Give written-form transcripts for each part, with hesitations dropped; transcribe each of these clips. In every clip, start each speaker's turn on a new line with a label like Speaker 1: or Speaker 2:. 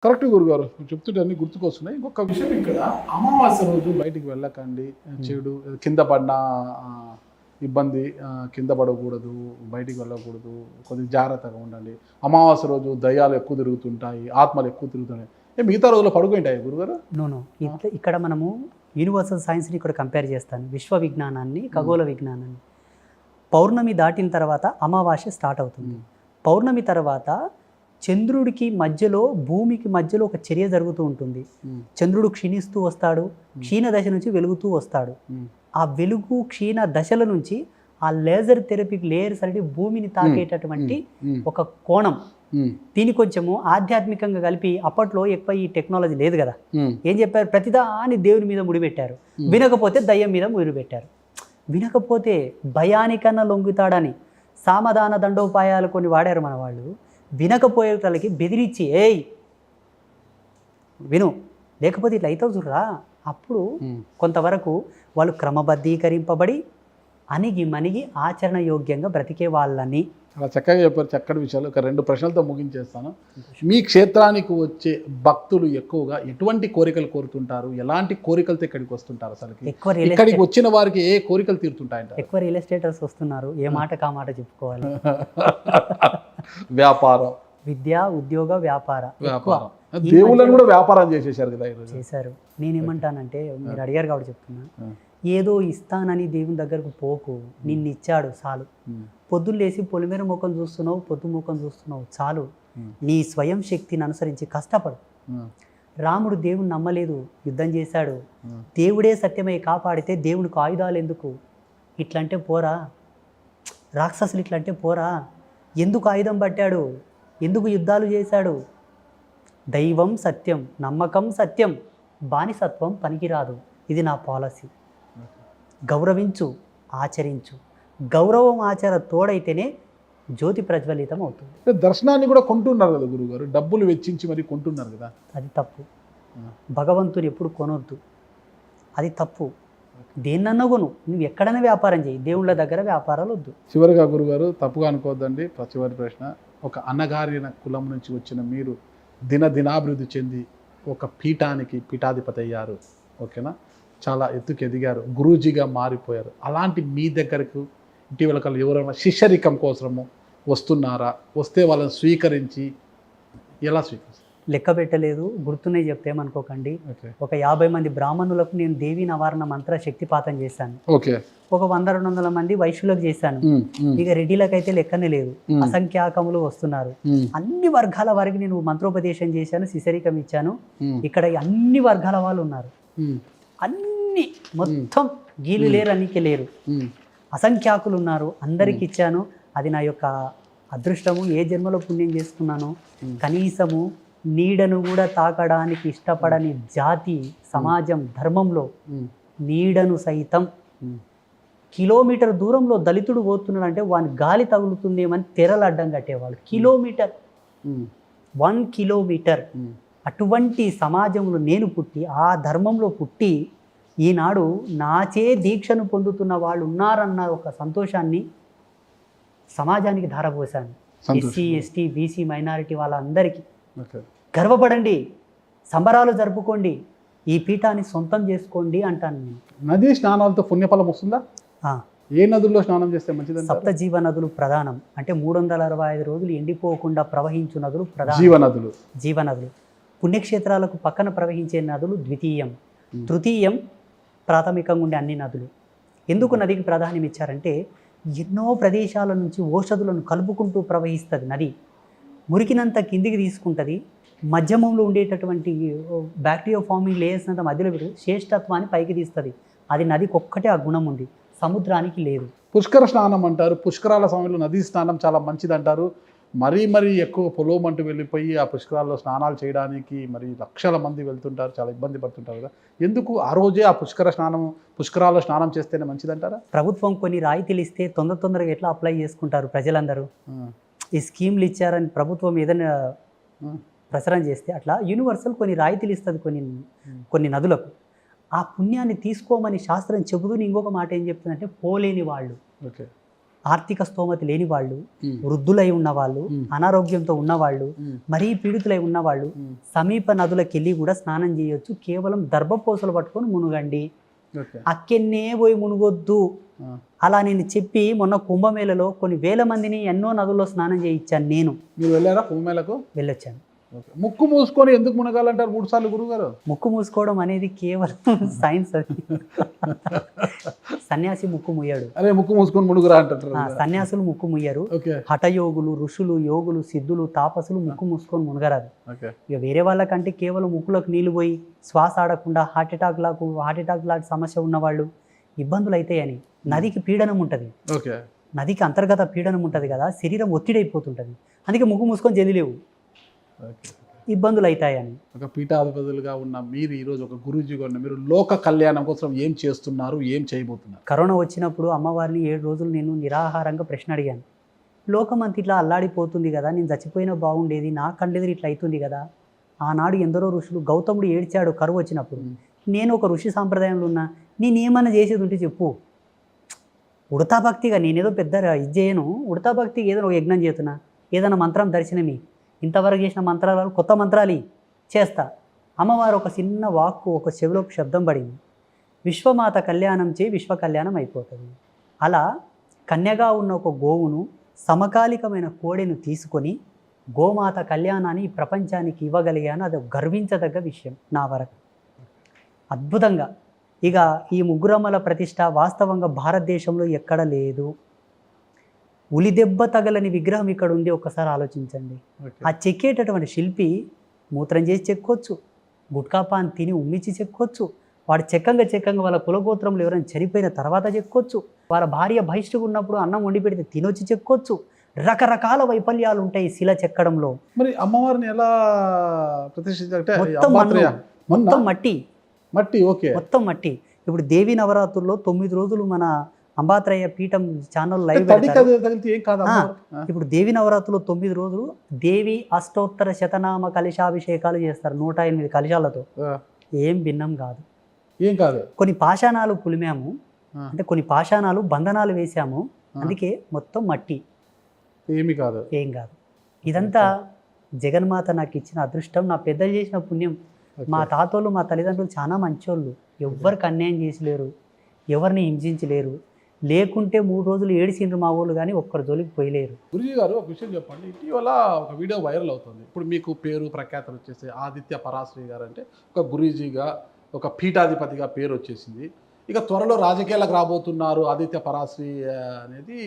Speaker 1: Correct గురుగారు చెప్తుంటే అన్ని గుర్తుకొస్తున్నాయి. ఇంకొక విషయం ఇక్కడ అమావాస్య రోజు బయటికి వెళ్ళకండి, చెడు కింద పడిన ఇబ్బంది, కింద పడకూడదు, బయటికి వెళ్ళకూడదు, కొద్దిగా జాగ్రత్తగా ఉండండి. అమావాస్య రోజు దయ్యాలు ఎక్కువ తిరుగుతుంటాయి, ఆత్మలు ఎక్కువ తిరుగుతుంటాయి. మిగతా రోజుల్లో పడుకుంటాయి గురుగారు?
Speaker 2: నో ఇక్కడ మనము యూనివర్సల్ సైన్స్ని ఇక్కడ కంపేర్ చేస్తాను, విశ్వ విజ్ఞానాన్ని, ఖగోళ విజ్ఞానాన్ని. పౌర్ణమి దాటిన తర్వాత అమావాస్య స్టార్ట్ అవుతుంది. పౌర్ణమి తర్వాత చంద్రుడికి మధ్యలో, భూమికి మధ్యలో ఒక చర్య జరుగుతూ ఉంటుంది. చంద్రుడు క్షీణిస్తూ వస్తాడు, క్షీణ దశ నుంచి వెలుగుతూ వస్తాడు. ఆ వెలుగు క్షీణ దశల నుంచి ఆ లేజర్ థెరపీ లేయర్స్ అంటే భూమిని తాకేటటువంటి ఒక కోణం. దీని కొంచెము ఆధ్యాత్మికంగా కలిపి, అప్పట్లో ఎక్కువ ఈ టెక్నాలజీ లేదు కదా, ఏం చెప్పారు, ప్రతిదాని దేవుని మీద ముడిపెట్టారు. వినకపోతే దయ్యం మీద ముడిపెట్టారు. వినకపోతే భయానికన్నా లొంగుతాడని సామధాన దండోపాయాలు కొన్ని వాడారు మన వాళ్ళు. వినకపోయేటలకి బెదిరించి, ఏయ్ విను, లేకపోతే ఇట్లా అవుతావు చూడరా. అప్పుడు కొంతవరకు వాళ్ళు క్రమబద్ధీకరింపబడి అణిగి మణిగి ఆచరణ యోగ్యంగా బ్రతికే వాళ్ళని.
Speaker 1: అలా చక్కగా చెప్పారు, చక్కటి విషయాలు. ఒక 2 ప్రశ్నలతో ముగించేస్తాను. మీ క్షేత్రానికి వచ్చే భక్తులు ఎక్కువగా ఎటువంటి కోరికలు కోరుతుంటారు? ఎలాంటి కోరికలతో ఇక్కడికి వస్తుంటారు? అసలు ఇక్కడికి వచ్చిన వారికి ఏ కోరికలు తీరుతుంటాయంట?
Speaker 2: ఎక్కువ రియల్ ఎస్టేటర్స్ వస్తున్నారు. ఏ మాట కా మాట చెప్పుకోవాలి.
Speaker 1: వ్యాపారం,
Speaker 2: విద్య, ఉద్యోగ, వ్యాపారం.
Speaker 1: దేవుళ్ళని కూడా వ్యాపారం చేసేసారు కదా
Speaker 2: చేశారు. నేనేమంటానంటే, మీరు అడిగారు కాబట్టి చెప్తున్నా, ఏదో ఇస్తానని దేవుని దగ్గరకు పోకు. నిన్నిచ్చాడు చాలు. పొద్దున్న లేసి పొలిమేర ముఖం చూస్తున్నావు, పొద్దు ముఖం చూస్తున్నావు చాలు. నీ స్వయం శక్తిని అనుసరించి కష్టపడు. రాముడు దేవుని నమ్మలేదు, యుద్ధం చేశాడు. దేవుడే సత్యమై కాపాడితే దేవునికి ఆయుధాలు ఎందుకు? ఇట్లంటే పోరా, రాక్షసులు ఇట్లంటే పోరా. ఎందుకు ఆయుధం పట్టాడు? ఎందుకు యుద్ధాలు చేశాడు? దైవం సత్యం, నమ్మకం సత్యం, బానిసత్వం పనికిరాదు. ఇది నా పాలసీ. గౌరవించు, ఆచరించు. గౌరవం ఆచార తోడైతేనే జ్యోతి ప్రజ్వలితం అవుతుంది.
Speaker 1: దర్శనాన్ని కూడా కొంటున్నారు కదా గురుగారు, డబ్బులు వెచ్చించి మరి కొంటున్నారు కదా,
Speaker 2: అది తప్పు. భగవంతుని ఎప్పుడు కొనొద్దు, అది తప్పు. దేన్నన్నా కొను, నువ్వు ఎక్కడైనా వ్యాపారం చేయి, దేవుళ్ళ దగ్గర వ్యాపారాలు వద్దు.
Speaker 1: చివరిగా గురుగారు తప్పుగా అనుకోవద్దండి, చివరి ప్రశ్న. ఒక అన్నగారిన కులం నుంచి వచ్చిన మీరు దినాభివృద్ధి చెంది ఒక పీఠానికి పీఠాధిపతి అయ్యారు, ఓకేనా, చాలా ఎత్తుకు ఎదిగారు, గురూజీగా మారిపోయారు. అలాంటి మీ దగ్గరకు ఇటీవల కాలం ఎవరైనా శిష్యరికం కోసము వస్తున్నారా? వస్తే వాళ్ళని స్వీకరించి ఎలా స్వీకరిస్తారు?
Speaker 2: లెక్క పెట్టలేదు, గుర్తున్నాయి చెప్తేమనుకోకండి. ఒక 50 మంది బ్రాహ్మణులకు నేను దేవీ నవారణ మంత్ర శక్తిపాతం చేశాను.
Speaker 1: ఓకే.
Speaker 2: ఒక 100-200 మంది వైశ్యులకు చేశాను. ఇక రెడ్డిలకైతే లెక్కనే లేదు. అసంఖ్యాకములు వస్తున్నారు. అన్ని వర్గాల వారికి నేను మంత్రోపదేశం చేశాను, శిశరికం ఇచ్చాను. ఇక్కడ అన్ని వర్గాల వాళ్ళు ఉన్నారు. అన్ని మొత్తం గీలు లేరు, అన్నికి లేరు, అసంఖ్యాకులు ఉన్నారు. అందరికి ఇచ్చాను. అది నా యొక్క అదృష్టము. ఏ జన్మలో పుణ్యం చేసుకున్నాను. కనీసము నీడను కూడా తాకడానికి ఇష్టపడని జాతి సమాజం, ధర్మంలో నీడను సైతం కిలోమీటర్ దూరంలో దళితుడు పోతున్నాడు అంటే వాని గాలి తగులుతుందేమని తెరలు అడ్డం కట్టేవాళ్ళు. Kilometre, 1 kilometre. అటువంటి సమాజంలో నేను పుట్టి, ఆ ధర్మంలో పుట్టి, ఈనాడు నాచే దీక్షను పొందుతున్న వాళ్ళు ఉన్నారన్న ఒక సంతోషాన్ని సమాజానికి ధారపోసాను. ఎస్సీ, ఎస్టీ, బీసీ, మైనారిటీ వాళ్ళందరికీ గర్వపడండి, సంబరాలు జరుపుకోండి, ఈ పీఠాన్ని సొంతం చేసుకోండి అంటాను నేను.
Speaker 1: నదీ స్నానాలతో పుణ్యఫలం వస్తుందా? ఏ నదుల్లో స్నానం చేస్తే మంచిది?
Speaker 2: సప్తజీవ నదులు ప్రధానం. అంటే 365 రోజులు ఎండిపోకుండా ప్రవహించు నదులు ప్రధానం. జీవనదులు. పుణ్యక్షేత్రాలకు పక్కన ప్రవహించే నదులు ద్వితీయం. తృతీయం ప్రాథమికంగా ఉండే అన్ని నదులు. ఎందుకు నదికి ప్రాధాన్యం ఇచ్చారంటే, ఎన్నో ప్రదేశాల నుంచి ఓషధులను కలుపుకుంటూ ప్రవహిస్తుంది నది. మురికినంత కిందికి తీసుకుంటుంది. మధ్యమంలో ఉండేటటువంటి బ్యాక్టీరియా ఫార్మింగ్ లేయర్స్ అంతా మధ్యలో పెట్టి శ్రేష్టత్వాన్ని పైకి తీస్తుంది. అది నదికి ఒక్కటే ఆ గుణం ఉంది, సముద్రానికి లేదు.
Speaker 1: పుష్కర స్నానం అంటారు. పుష్కరాల సమయంలో నదీ స్నానం చాలా మంచిది అంటారు. మరీ ఎక్కువ పొలోమంటూ వెళ్ళిపోయి ఆ పుష్కరాల్లో స్నానాలు చేయడానికి మరి లక్షల మంది వెళ్తుంటారు, చాలా ఇబ్బంది పడుతుంటారు కదా. ఎందుకు ఆ రోజే ఆ పుష్కరాల్లో స్నానం చేస్తేనే మంచిదంటారా?
Speaker 2: ప్రభుత్వం కొన్ని రాయితీలు ఇస్తే తొందరగా ఎట్లా అప్లై చేసుకుంటారు ప్రజలందరూ. ఈ స్కీమ్లు ఇచ్చారని ప్రభుత్వం ఏదైనా ప్రచారం చేస్తే అట్లా యూనివర్సల్ కొన్ని రాయితీలు ఇస్తుంది కొన్ని నదులకు. ఆ పుణ్యాన్ని తీసుకోమని శాస్త్రం చెబుతూ ఇంకొక మాట ఏం చెప్తుందంటే, పోలేని వాళ్ళు, ఆర్థిక స్తోమత లేని వాళ్ళు,
Speaker 1: ఉమ్,
Speaker 2: వృద్ధులై ఉన్నవాళ్ళు,
Speaker 1: ఉమ్,
Speaker 2: అనారోగ్యంతో ఉన్నవాళ్ళు,
Speaker 1: ఉమ్,
Speaker 2: మరీ పీడితులై ఉన్నవాళ్ళు
Speaker 1: ఉమ్.
Speaker 2: సమీప నదులకు వెళ్ళి కూడా స్నానం చేయొచ్చు. కేవలం దర్భపోసలు పట్టుకొని మునుగండి,
Speaker 1: ఓకే.
Speaker 2: అక్కెన్నే పోయి మునుగొద్దు.
Speaker 1: ఆ,
Speaker 2: అలా నేను చెప్పి మొన్న కుంభమేళలో కొన్ని వేల మందిని ఎన్నో నదుల్లో స్నానం చేయించాను. నేను
Speaker 1: మీరు వెళ్ళారా కుంభమేళకు?
Speaker 2: వెళ్ళొచ్చాను.
Speaker 1: ఓకే. ముక్కు మూసుకొని ఎందుకు మునగాలంటారు 3 సార్లు గురువుగారు?
Speaker 2: ముక్కు మూసుకోవడం అనేది కేవలం సైన్స్. అది సన్యాసి ముక్కు ముయ్యాడు.
Speaker 1: అరే ముక్కు మూసుకొని మునుగురా అంటారు.
Speaker 2: సన్యాసులు ముక్కు ముయ్యరు.
Speaker 1: ఓకే.
Speaker 2: హఠయోగులు, ఋషులు, యోగులు, సిద్ధులు, తాపసులు ముక్కు మూసుకొని మునగరాదు.
Speaker 1: ఓకే.
Speaker 2: ఇక వేరే వాళ్ళకంటే కేవలం ముక్కులోకి నీళ్ళు పోయి శ్వాస ఆడకుండా హార్ట్ అటాక్ లాగా సమస్య ఉన్నవాళ్ళు ఇబ్బందులు అవుతాయని. నదికి పీడనం ఉంటుంది,
Speaker 1: ఓకే.
Speaker 2: నదికి అంతర్గత పీడనం ఉంటుంది కదా, శరీరం ఒత్తిడి అయిపోతుంటుంది. అందుకే ముక్కు మూసుకొని జల్లిలేవు,
Speaker 1: ఓకే.
Speaker 2: ఇబ్బందులు అవుతాయని.
Speaker 1: ఒక పీఠాధిపతులుగా ఉన్న మీరు ఈరోజు ఒక గురూజీగా ఉన్న మీరు లోక కళ్యాణం కోసం ఏం చేస్తున్నారు, ఏం చేయబోతున్నారు?
Speaker 2: కరోనా వచ్చినప్పుడు అమ్మవారిని 7 రోజులు నేను నిరాహారంగా ప్రశ్న అడిగాను. లోకమంతా ఇట్లా అల్లాడిపోతుంది కదా, నేను చచ్చిపోయినా బాగుండేది, నా కళ్ళెదురు ఇట్లా అవుతుంది కదా. ఆనాడు ఎందరో ఋషులు, గౌతముడు ఏడ్చాడు కరువు వచ్చినప్పుడు. నేను ఒక ఋషి సాంప్రదాయంలో ఉన్నా, నేనేమన్నా చేసేది ఉంటే చెప్పు. ఉడతా భక్తిగా నేనేదో పెద్ద ఇది చేయను, ఉడతా భక్తిగా ఏదైనా ఒక యజ్ఞం చేస్తున్నా, ఏదైనా మంత్రం దర్శనమి, ఇంతవరకు చేసిన మంత్రాలు కొత్త మంత్రాలు చేస్తా. అమ్మవారు ఒక చిన్న వాక్కు, ఒక చెవిలో శబ్దం పడింది, విశ్వమాత కళ్యాణం చేయి విశ్వ కళ్యాణం అయిపోతుంది. అలా కన్యగా ఉన్న ఒక గోవును, సమకాలికమైన కోడెను తీసుకొని గోమాత కళ్యాణాన్ని ఈ ప్రపంచానికి ఇవ్వగలిగాను. అది గర్వించదగ్గ విషయం నా వరకు. అద్భుతంగా. ఇక ఈ ముగ్గురమ్మల ప్రతిష్ట వాస్తవంగా భారతదేశంలో ఎక్కడ లేదు. ఉలిదెబ్బ తగలని విగ్రహం ఇక్కడ ఉంది, ఒక్కసారి ఆలోచించండి.
Speaker 1: ఓకే.
Speaker 2: ఆ చెక్కేటటువంటి శిల్పి మూత్రం చేసి చెక్కొచ్చు, గుట్కా పాన్ తిని ఉమ్మించి చెక్కొచ్చు, వాడు చెక్కంగా వాళ్ళ కులగోత్రంలో ఎవరైనా చనిపోయిన తర్వాత చెక్కొచ్చు, వాళ్ళ భార్య బహిష్టుగా ఉన్నప్పుడు అన్నం వండి పెడితే తినొచ్చి చెక్కొచ్చు. రకరకాల వైఫల్యాలు ఉంటాయి శిల చెక్కడంలో.
Speaker 1: మరి అమ్మవారిని ఎలా ప్రతిష్ఠించారంటే
Speaker 2: మొత్తం మొత్తం మట్టి,
Speaker 1: మట్టి. ఓకే.
Speaker 2: మొత్తం మట్టి. ఇప్పుడు దేవి నవరాత్రుల్లో 9 రోజులు మన అంబాత్రయ్య పీఠం ఛానల్ లైవ్
Speaker 1: తగిలితే ఏం కాదు.
Speaker 2: ఇప్పుడు దేవి నవరాత్రులు 9 రోజులు దేవి అష్టోత్తర శతనామ కలశాభిషేకాలు చేస్తారు 108 కలశాలతో. ఏం భిన్నం కాదు,
Speaker 1: ఏం కాదు.
Speaker 2: కొన్ని పాషాణాలు పులిమాము, అంటే కొన్ని పాషాణాలు బంధనాలు వేసాము, అందుకే మొత్తం మట్టి.
Speaker 1: ఏమి కాదు,
Speaker 2: ఏం కాదు. ఇదంతా జగన్మాత నాకు ఇచ్చిన అదృష్టం, నా పెద్దలు చేసిన పుణ్యం. మా తాతోళ్ళు, మా తల్లిదండ్రులు చాలా మంచోళ్ళు, ఎవ్వరికి అన్యాయం చేసలేరు, ఎవరిని హింసించలేరు. లేకుంటే 3 రోజులు ఏడిసిండ్రు మా ఊళ్ళు, కానీ ఒక్కరి జోలికి పోయలేరు.
Speaker 1: గురుజీ గారు ఒక విషయం చెప్పండి. ఇటీవల ఒక వీడియో వైరల్ అవుతుంది. ఇప్పుడు మీకు పేరు ప్రఖ్యాతలు వచ్చేసి ఆదిత్య పరాశ్రీ గారు అంటే ఒక గురూజీగా, ఒక పీఠాధిపతిగా పేరు వచ్చేసింది. ఇక త్వరలో రాజకీయాలకు రాబోతున్నారు ఆదిత్య పరాశ్రీ అనేది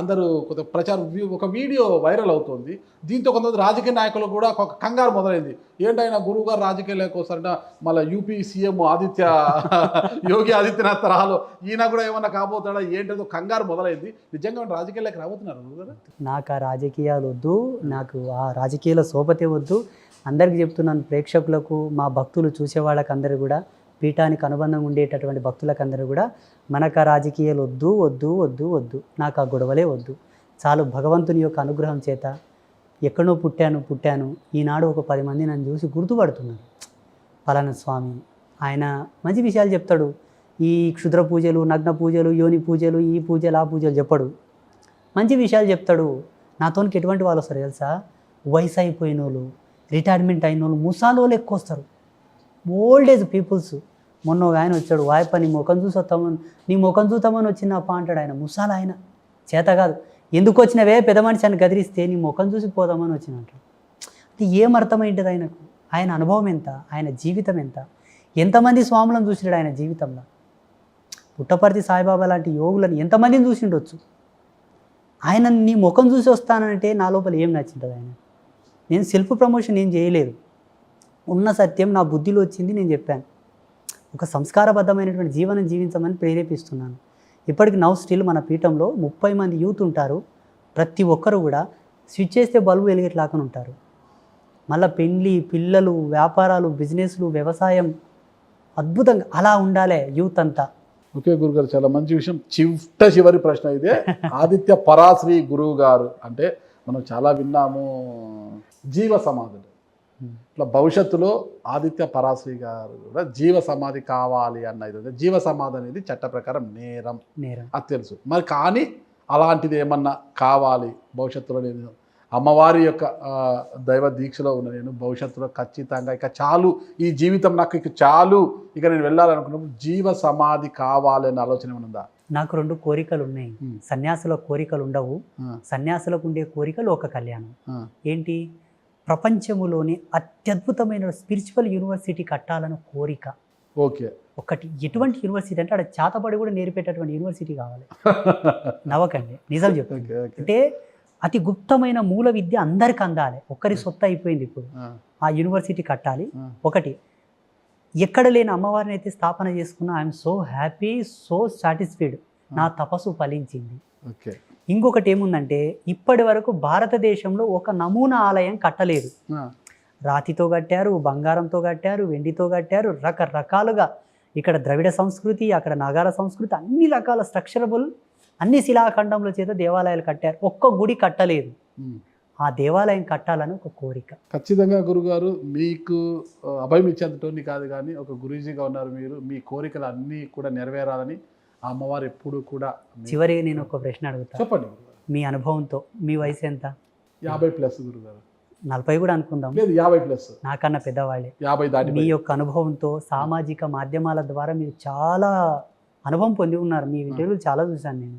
Speaker 1: అందరూ కొంత ప్రచారం, ఒక వీడియో వైరల్ అవుతుంది. దీంతో కొంతమంది రాజకీయ నాయకులు కూడా ఒక కంగారు మొదలైంది. ఏంటైనా గురువు గారు రాజకీయాలకు వస్తారంట, మళ్ళీ యూపీ సీఎం యోగి ఆదిత్యనాథ్ తరహాలో ఈయన కూడా ఏమన్నా కాబోతాడా ఏంటో కంగారు మొదలైంది. నిజంగా రాజకీయాలకు రాబోతున్నారు గురువు గారు?
Speaker 2: నాకు ఆ రాజకీయాలు వద్దు, నాకు ఆ రాజకీయాల సోపతే వద్దు. అందరికీ చెప్తున్నాను, ప్రేక్షకులకు, మా భక్తులు చూసే వాళ్ళకి అందరూ కూడా, పీఠానికి అనుబంధంగా ఉండేటటువంటి భక్తులకు అందరూ కూడా, మనకు ఆ రాజకీయాలు వద్దు వద్దు వద్దు వద్దు, నాకు ఆ గొడవలే వద్దు. చాలు భగవంతుని యొక్క అనుగ్రహం చేత ఎక్కడో పుట్టాను. ఈనాడు ఒక 10 మంది నన్ను చూసి గుర్తుపడుతున్నారు. పలానా స్వామి, ఆయన మంచి విషయాలు చెప్తాడు. ఈ క్షుద్ర పూజలు, నగ్న పూజలు, యోని పూజలు, ఈ పూజలు ఆ పూజలు చెప్పడు, మంచి విషయాలు చెప్తాడు. నాతోనికి ఎటువంటి వాళ్ళు వస్తారు తెలుసా? వయసు అయిపోయిన వాళ్ళు, రిటైర్మెంట్ అయిన వాళ్ళు, ముసాలోళ్ళు ఎక్కువ వస్తారు, ఓల్డ్ ఏజ్ పీపుల్స్. మొన్న ఒక ఆయన వచ్చాడు, వాయప్ప నీ ముఖం చూస్తామని వచ్చినప్ప అంటాడు. ఆయన ముసాల, ఆయన చేత కాదు, ఎందుకు వచ్చినవే పెద్ద మనిషి అని గదిరిస్తే నీ ముఖం చూసి పోదామని వచ్చినట్టు. అది ఏం అర్థమైంటుంది ఆయనకు? ఆయన అనుభవం ఎంత, ఆయన జీవితం ఎంత, ఎంతమంది స్వాములను చూసినాడు ఆయన జీవితంలో. పుట్టపర్తి సాయిబాబా లాంటి యోగులను ఎంతమందిని చూసి ఉండొచ్చు. ఆయన నీ ముఖం చూసి వస్తానంటే నా లోపల ఏం నచ్చింటుంది ఆయన? నేను సెల్ఫ్ ప్రమోషన్ ఏం చేయలేదు, ఉన్న సత్యం నా బుద్ధిలో వచ్చింది, నేను చెప్పాను. ఒక సంస్కారబద్ధమైనటువంటి జీవనం జీవించమని ప్రేరేపిస్తున్నాను. ఇప్పటికి నౌ స్టిల్ మన పీఠంలో 30 మంది యూత్ ఉంటారు. ప్రతి ఒక్కరు కూడా స్విచ్ చేస్తే బల్బు వెలిగేట్లాగా ఉంటారు. మళ్ళీ పెళ్ళి, పిల్లలు, వ్యాపారాలు, బిజినెస్లు, వ్యవసాయం, అద్భుతంగా అలా ఉండాలి యూత్ అంతా.
Speaker 1: ఓకే గురుగారు, చాలా మంచి విషయం. చివరి ప్రశ్న ఇదే. ఆదిత్య పరాశ్రీ గురువు గారు అంటే మనం చాలా విన్నాము, జీవ సమాధులు. ఇట్లా భవిష్యత్తులో ఆదిత్య పరాశ్రీ గారు కూడా జీవ సమాధి కావాలి అన్నది. జీవ సమాధి అనేది చట్ట ప్రకారం నేరం, అది తెలుసు. మరి కానీ అలాంటిది ఏమన్నా కావాలి భవిష్యత్తులో, నేను అమ్మవారి యొక్క దైవ దీక్షలో ఉన్న నేను భవిష్యత్తులో ఖచ్చితంగా ఇక చాలు, ఈ జీవితం నాకు ఇక చాలు, ఇక నేను వెళ్ళాలనుకున్నప్పుడు జీవ సమాధి కావాలనే ఆలోచన ఏమైనా ఉందా?
Speaker 2: నాకు 2 కోరికలు ఉన్నాయి. సన్యాసుల కోరికలు ఉండవు. సన్యాసులకు ఉండే కోరికలు ఒక కళ్యాణం. ఏంటి? ప్రపంచములోని అత్యద్భుతమైన స్పిరిచువల్ యూనివర్సిటీ కట్టాలని కోరిక.
Speaker 1: ఓకే.
Speaker 2: ఒకటి ఎటువంటి యూనివర్సిటీ అంటే అక్కడ చేతబడి కూడా నేర్పేటటువంటి యూనివర్సిటీ కావాలి. నవ్వకండి, నిజం చెప్తాను. అంటే అతి గుప్తమైన మూల విద్య అందరికి అందాలి. ఒక్కరి సొత్తు అయిపోయింది ఇప్పుడు. ఆ యూనివర్సిటీ కట్టాలి. ఒకటి, ఎక్కడ లేని అమ్మవారిని అయితే స్థాపన చేసుకున్నా I'm so happy, so satisfied, నా తపస్సు ఫలించింది.
Speaker 1: ఓకే.
Speaker 2: ఇంకొకటి ఏముందంటే, ఇప్పటి వరకు భారతదేశంలో ఒక నమూనా ఆలయం కట్టలేదు. రాతితో కట్టారు, బంగారంతో కట్టారు, వెండితో కట్టారు, రకరకాలుగా. ఇక్కడ ద్రవిడ సంస్కృతి, అక్కడ నాగాల సంస్కృతి, అన్ని రకాల స్ట్రక్చరబుల్, అన్ని శిలాఖండముల చేత దేవాలయాలు కట్టారు. ఒక్క గుడి కట్టలేదు. ఆ దేవాలయం కట్టాలని ఒక కోరిక.
Speaker 1: ఖచ్చితంగా గురుగారు, మీకు అభయం ఇచ్చేంతటోని కాదు కానీ ఒక గురూజీగా ఉన్నారు మీరు. మీ కోరికలు అన్నీ కూడా నెరవేరాలని ఆ అమ్మవారు ఎప్పుడు కూడా.
Speaker 2: చివరిగా నేను ఒక ప్రశ్న అడుగుతాను,
Speaker 1: చెప్పండి.
Speaker 2: మీ అనుభవంతో. మీ వయసు ఎంత?
Speaker 1: 50+ గురుగారు.
Speaker 2: 40 కూడా అనుకుందాం.
Speaker 1: లేదు, 50+.
Speaker 2: నాకన్నా పెద్దవాళ్ళే.
Speaker 1: 50 దాటి.
Speaker 2: మీ యొక్క అనుభవంతో సామాజిక మాధ్యమాల ద్వారా మీరు చాలా అనుభవం పొంది ఉన్నారు. మీ ఇంటర్వ్యూలు చాలా చూశాను నేను.